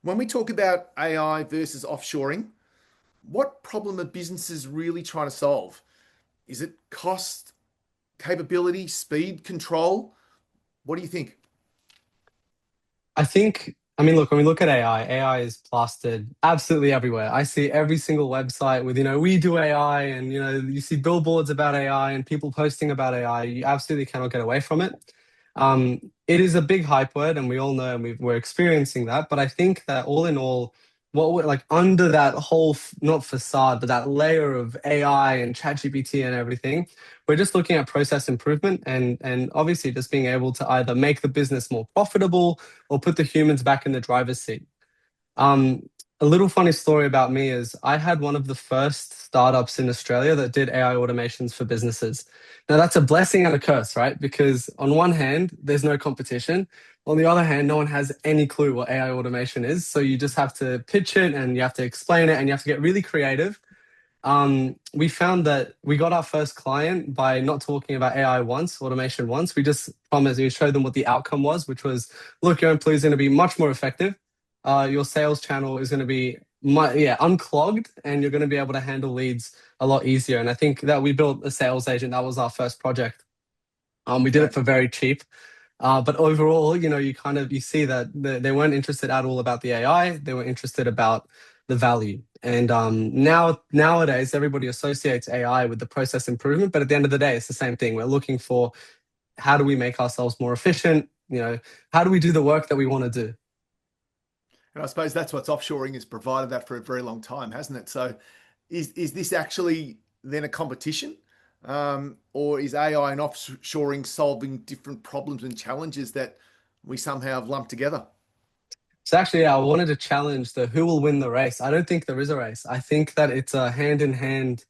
When we talk about AI versus offshoring, what problem are businesses really trying to solve? Is it cost, capability, speed, control? What do you think? Look, when we look at AI is plastered absolutely everywhere. I see every single website with, we do AI and, you see billboards about AI and people posting about AI. You absolutely cannot get away from it. It is a big hype word and we all know and we're experiencing that. But I think that all in all, what we're like under that whole, not facade, but that layer of AI and ChatGPT and everything, we're just looking at process improvement and obviously just being able to either make the business more profitable or put the humans back in the driver's seat. Um, a little funny story about me is I had one of the first startups in Australia that did AI automations for businesses. Now that's a blessing and a curse, right? Because on one hand, there's no competition. On the other hand, no one has any clue what AI automation is. So you just have to pitch it and you have to explain it and you have to get really creative. We found that we got our first client by not talking about AI once, automation once. We just promised, we showed them what the outcome was, which was, look, your employee is going to be much more effective. Your sales channel is going to be, unclogged, and you're going to be able to handle leads a lot easier. And I think that we built a sales agent. That was our first project. We did it Okay. for very cheap. But overall, you see that they weren't interested at all about the AI. They were interested about the value. And nowadays, everybody associates AI with the process improvement. But at the end of the day, it's the same thing. We're looking for how do we make ourselves more efficient? How do we do the work that we want to do? And I suppose that's what's offshoring has provided that for a very long time, hasn't it? So is this actually then a competition? Or is AI and offshoring solving different problems and challenges that we somehow have lumped together? So actually, yeah, I wanted to challenge the who will win the race. I don't think there is a race. I think that it's a hand in hand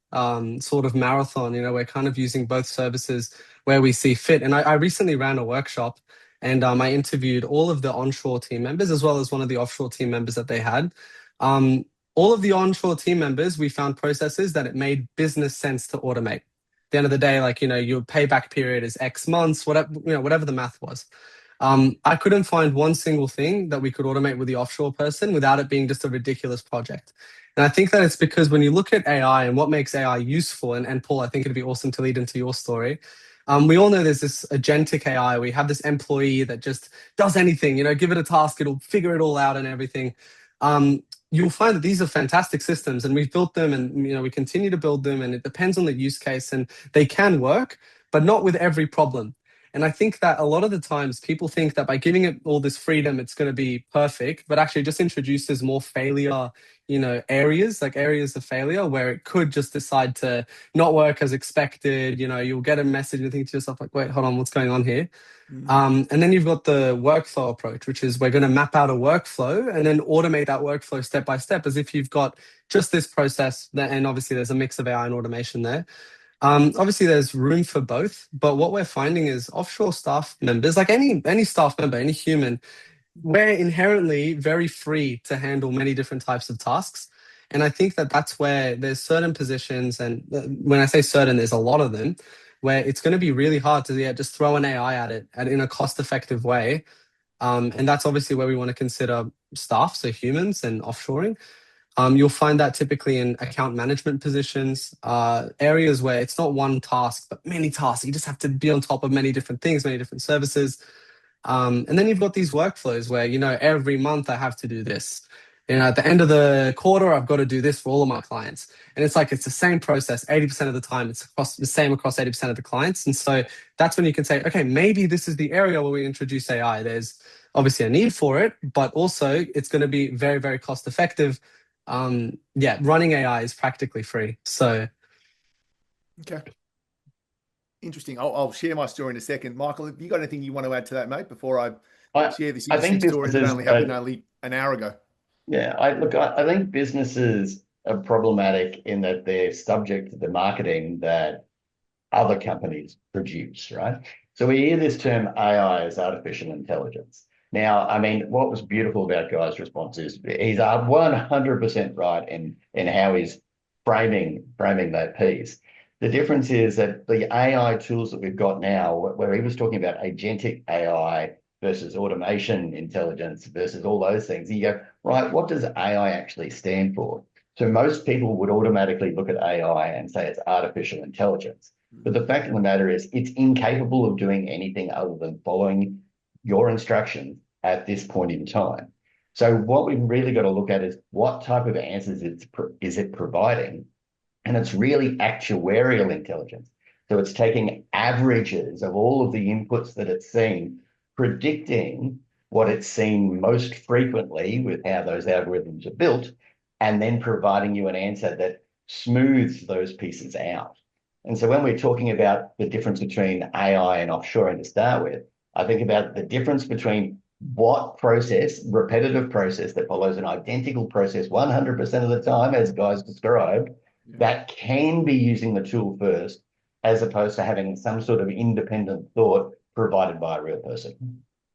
sort of marathon. We're kind of using both services where we see fit. And I recently ran a workshop and I interviewed all of the onshore team members as well as one of the offshore team members that they had. Um, all of the onshore team members, we found processes that it made business sense to automate. At the end of the day, like, your payback period is X months, whatever the math was. I couldn't find one single thing that we could automate with the offshore person without it being just a ridiculous project. And I think that it's because when you look at AI and what makes AI useful, and Paul, I think it'd be awesome to lead into your story. We all know there's this agentic AI. We have this employee that just does anything, give it a task, it'll figure it all out and everything. You'll find that these are fantastic systems and we've built them and we continue to build them and it depends on the use case and they can work, but not with every problem. And I think that a lot of the times people think that by giving it all this freedom, it's going to be perfect, but actually it just introduces more failure, areas like areas of failure where it could just decide to not work as expected. You'll get a message and think to yourself, like, wait, hold on, what's going on here? Mm. And then you've got the workflow approach, which is we're going to map out a workflow and then automate that workflow step by step as if you've got just this process. And obviously, there's a mix of AI and automation there. Obviously, there's room for both, but what we're finding is offshore staff members, like any staff member, any human, we're inherently very free to handle many different types of tasks. And I think that that's where there's certain positions, and when I say certain, there's a lot of them, where it's going to be really hard to just throw an AI at it in a cost-effective way. And that's obviously where we want to consider staff, so humans and offshoring. You'll find that typically in account management positions, areas where it's not one task, but many tasks. You just have to be on top of many different things, many different services. And then you've got these workflows where, every month I have to do this. At the end of the quarter, I've got to do this for all of my clients. And it's like it's the same process 80% of the time. It's the same across 80% of the clients. And so that's when you can say, okay, maybe this is the area where we introduce AI. There's obviously a need for it, but also it's going to be very, very cost effective. Yeah, running AI is practically free. So Okay. Interesting. I'll share my story in a second. Michael, have you got anything you want to add to that, mate, before I I share this I interesting think story that businesses only happened only an hour ago? yeah, I think businesses are problematic in that they're subject to the marketing that other companies produce, right? So we hear this term AI as artificial intelligence. Now, I mean, what was beautiful about Guy's response is he's 100% right in how he's framing that piece. The difference is that the AI tools that we've got now, where he was talking about agentic AI versus automation intelligence versus all those things, you go, right? What does AI actually stand for? So most people would automatically look at AI and say it's artificial intelligence. But the fact of the matter is it's incapable of doing anything other than following your instructions at this point in time. So what we've really got to look at is what type of answers is it providing? And it's really actuarial intelligence. So it's taking averages of all of the inputs that it's seen, predicting what it's seen most frequently with how those algorithms are built, and then providing you an answer that smooths those pieces out. And so when we're talking about the difference between AI and offshoring to start with, I think about the difference between what process, repetitive process that follows an identical process 100% of the time, as guys described, Yeah. that can be using the tool first, as opposed to having some sort of independent thought provided by a real person.